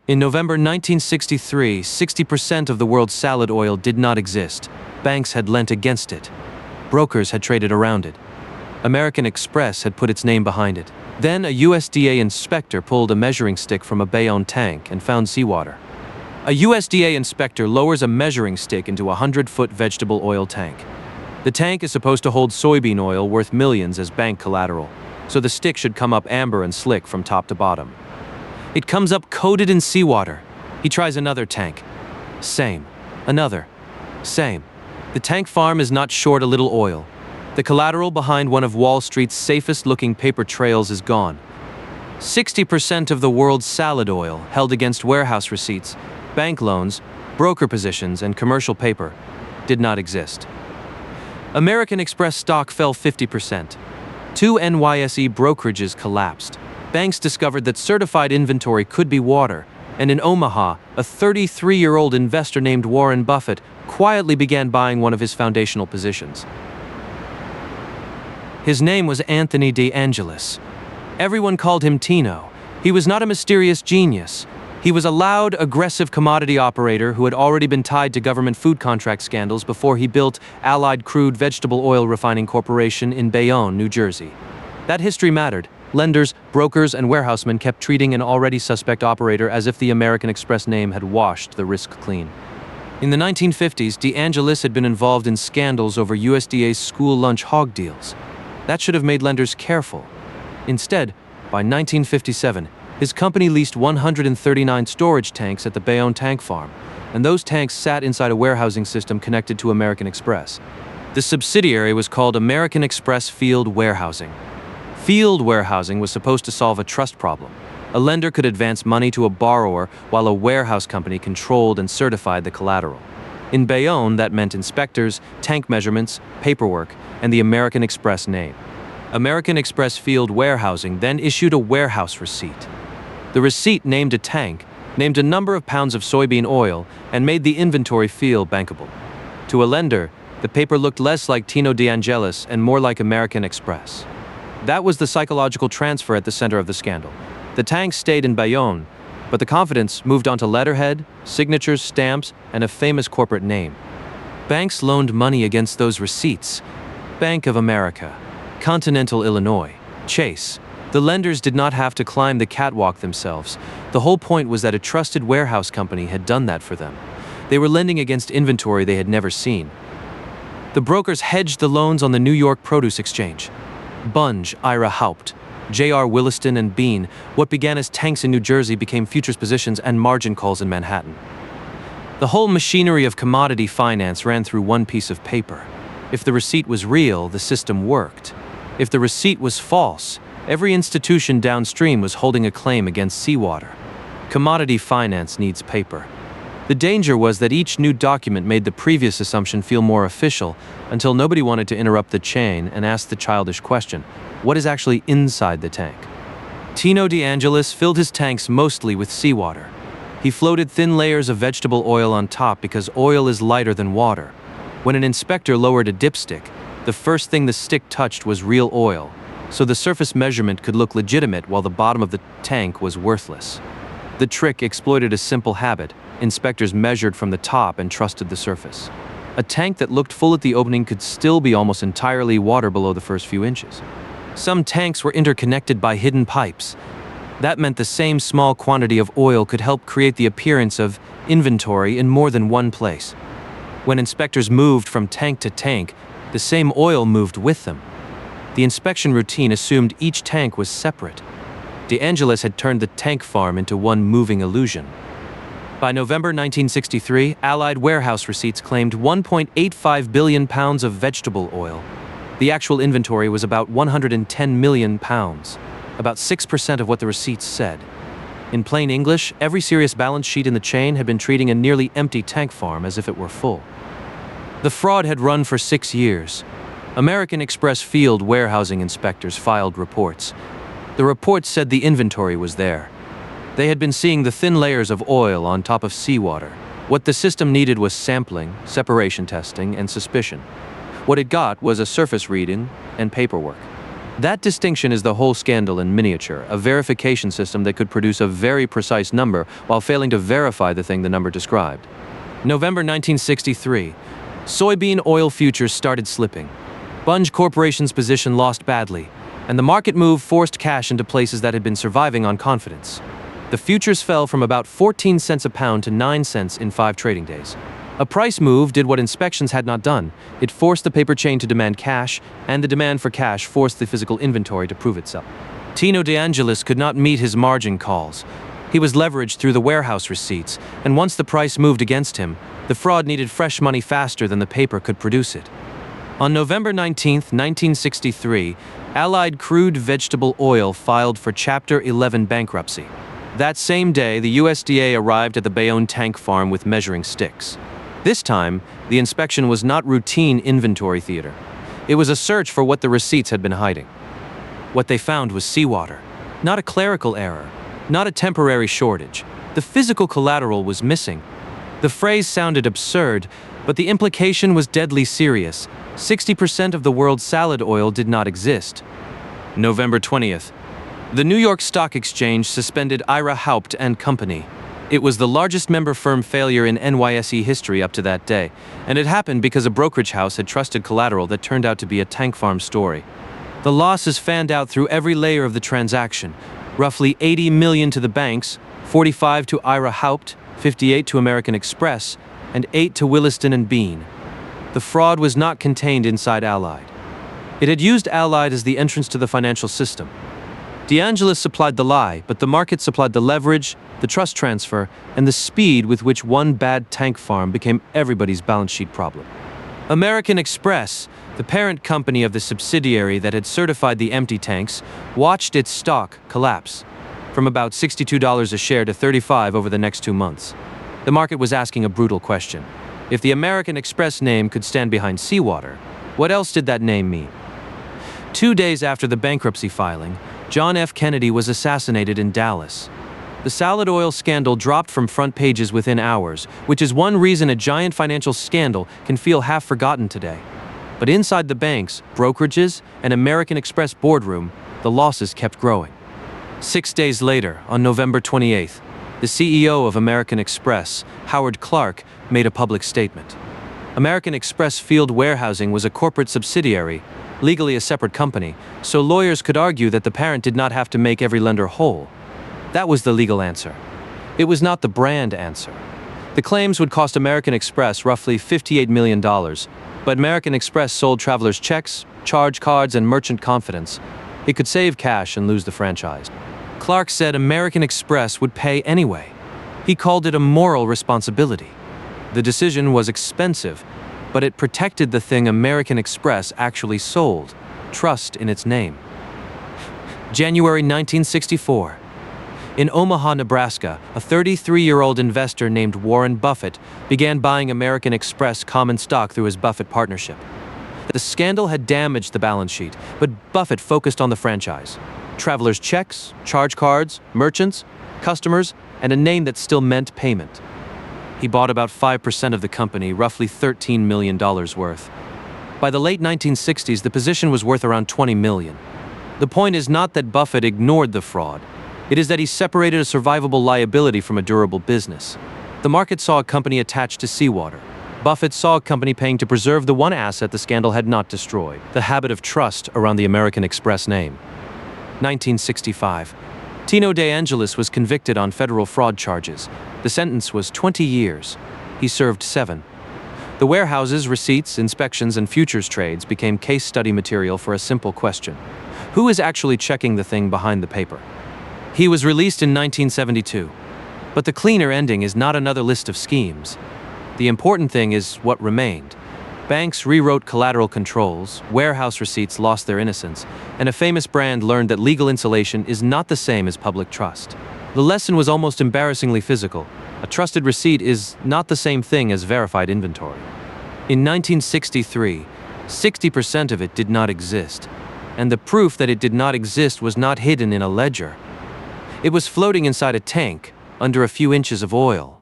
In November 1963, 60% of the world's salad oil did not exist. Banks had lent against it. Brokers had traded around it. American Express had put its name behind it. Then a USDA inspector pulled a measuring stick from a Bayonne tank and found seawater. A USDA inspector lowers a measuring stick into a 100-foot vegetable oil tank. The tank is supposed to hold soybean oil worth millions as bank collateral, so the stick should come up amber and slick from top to bottom. It comes up coated in seawater. He tries another tank. Same. Another. Same. The tank farm is not short a little oil. The collateral behind one of Wall Street's safest-looking paper trails is gone. 60% of the world's salad oil, held against warehouse receipts, bank loans, broker positions, and commercial paper, did not exist. American Express stock fell 50%. 2 NYSE brokerages collapsed. Banks discovered that certified inventory could be water, and in Omaha, a 33-year-old investor named Warren Buffett quietly began buying one of his foundational positions. His name was Tino De Angelis. Everyone called him Tino. He was not a mysterious genius. He was a loud, aggressive commodity operator who had already been tied to government food contract scandals before he built Allied Crude Vegetable Oil Refining Corporation in Bayonne, New Jersey. That history mattered. Lenders, brokers, and warehousemen kept treating an already suspect operator as if the American Express name had washed the risk clean. In the 1950s, De Angelis had been involved in scandals over USDA's school lunch hog deals. That should have made lenders careful. Instead, by 1957, his company leased 139 storage tanks at the Bayonne tank farm, and those tanks sat inside a warehousing system connected to American Express. The subsidiary was called American Express Field Warehousing. Field warehousing was supposed to solve a trust problem. A lender could advance money to a borrower while a warehouse company controlled and certified the collateral. In Bayonne, that meant inspectors, tank measurements, paperwork, and the American Express name. American Express Field Warehousing then issued a warehouse receipt. The receipt named a tank, named a number of pounds of soybean oil, and made the inventory feel bankable. To a lender, the paper looked less like Tino De Angelis and more like American Express. That was the psychological transfer at the center of the scandal. The tanks stayed in Bayonne, but the confidence moved on to letterhead, signatures, stamps, and a famous corporate name. Banks loaned money against those receipts. Bank of America, Continental Illinois, Chase. The lenders did not have to climb the catwalk themselves. The whole point was that a trusted warehouse company had done that for them. They were lending against inventory they had never seen. The brokers hedged the loans on the New York Produce Exchange. Bunge, Ira Haupt, J.R. Williston, and Bean, what began as tanks in New Jersey became futures positions and margin calls in Manhattan. The whole machinery of commodity finance ran through one piece of paper. If the receipt was real, the system worked. If the receipt was false, every institution downstream was holding a claim against Seawater. Commodity finance needs paper. The danger was that each new document made the previous assumption feel more official until nobody wanted to interrupt the chain and ask the childish question, what is actually inside the tank? Tino De Angelis filled his tanks mostly with seawater. He floated thin layers of vegetable oil on top because oil is lighter than water. When an inspector lowered a dipstick, the first thing the stick touched was real oil, so the surface measurement could look legitimate while the bottom of the tank was worthless. The trick exploited a simple habit. Inspectors measured from the top and trusted the surface. A tank that looked full at the opening could still be almost entirely water below the first few inches. Some tanks were interconnected by hidden pipes. That meant the same small quantity of oil could help create the appearance of inventory in more than one place. When inspectors moved from tank to tank, the same oil moved with them. The inspection routine assumed each tank was separate. De Angelis had turned the tank farm into one moving illusion. By November 1963, Allied warehouse receipts claimed 1.85 billion pounds of vegetable oil. The actual inventory was about 110 million pounds, about 6% of what the receipts said. In plain English, every serious balance sheet in the chain had been treating a nearly empty tank farm as if it were full. The fraud had run for 6 years. American Express field warehousing inspectors filed reports. The reports said the inventory was there. They had been seeing the thin layers of oil on top of seawater. What the system needed was sampling, separation testing, and suspicion. What it got was a surface reading and paperwork. That distinction is the whole scandal in miniature, a verification system that could produce a very precise number while failing to verify the thing the number described. November 1963. Soybean oil futures started slipping. Bunge Corporation's position lost badly, and the market move forced cash into places that had been surviving on confidence. The futures fell from about 14 cents a pound to 9 cents in 5 trading days. A price move did what inspections had not done. It forced the paper chain to demand cash, and the demand for cash forced the physical inventory to prove itself. Tino De Angelis could not meet his margin calls. He was leveraged through the warehouse receipts, and once the price moved against him, the fraud needed fresh money faster than the paper could produce it. On November 19, 1963, Allied Crude Vegetable Oil filed for Chapter 11 bankruptcy. That same day, the USDA arrived at the Bayonne tank farm with measuring sticks. This time, the inspection was not routine inventory theater. It was a search for what the receipts had been hiding. What they found was seawater. Not a clerical error, not a temporary shortage. The physical collateral was missing. The phrase sounded absurd, but the implication was deadly serious. 60% of the world's salad oil did not exist. November 20th. The New York Stock Exchange suspended Ira Haupt and Company. It was the largest member firm failure in NYSE history up to that day, and it happened because a brokerage house had trusted collateral that turned out to be a tank farm story. The losses fanned out through every layer of the transaction. Roughly $80 million to the banks, $45 to Ira Haupt, $58 to American Express, and $8 to Williston and Bean. The fraud was not contained inside Allied. It had used Allied as the entrance to the financial system. De Angelis supplied the lie, but the market supplied the leverage, the trust transfer, and the speed with which one bad tank farm became everybody's balance sheet problem. American Express, the parent company of the subsidiary that had certified the empty tanks, watched its stock collapse from about $62 a share to $35 over the next 2 months. The market was asking a brutal question. If the American Express name could stand behind Seawater, what else did that name mean? 2 days after the bankruptcy filing, John F. Kennedy was assassinated in Dallas. The salad oil scandal dropped from front pages within hours, which is one reason a giant financial scandal can feel half forgotten today. But inside the banks, brokerages, and American Express boardroom, the losses kept growing. 6 days later, on November 28th, the CEO of American Express, Howard Clark, made a public statement. American Express Field Warehousing was a corporate subsidiary, legally a separate company, so lawyers could argue that the parent did not have to make every lender whole. That was the legal answer. It was not the brand answer. The claims would cost American Express roughly $58 million, but American Express sold travelers checks, charge cards, and merchant confidence. It could save cash and lose the franchise. Clark said American Express would pay anyway. He called it a moral responsibility. The decision was expensive, but it protected the thing American Express actually sold, trust in its name. January 1964. In Omaha, Nebraska, a 33-year-old investor named Warren Buffett began buying American Express common stock through his Buffett partnership. The scandal had damaged the balance sheet, but Buffett focused on the franchise. Travelers' checks, charge cards, merchants, customers, and a name that still meant payment. He bought about 5% of the company, roughly $13 million worth. By the late 1960s, the position was worth around $20 million. The point is not that Buffett ignored the fraud. It is that he separated a survivable liability from a durable business. The market saw a company attached to Seawater. Buffett saw a company paying to preserve the one asset the scandal had not destroyed, the habit of trust around the American Express name. 1965. Tino De Angelis was convicted on federal fraud charges. The sentence was 20 years. He served 7. The warehouses, receipts, inspections, and futures trades became case study material for a simple question. Who is actually checking the thing behind the paper? He was released in 1972. But the cleaner ending is not another list of schemes. The important thing is what remained. Banks rewrote collateral controls, warehouse receipts lost their innocence, and a famous brand learned that legal insulation is not the same as public trust. The lesson was almost embarrassingly physical. A trusted receipt is not the same thing as verified inventory. In 1963, 60% of it did not exist, and the proof that it did not exist was not hidden in a ledger. It was floating inside a tank, under a few inches of oil.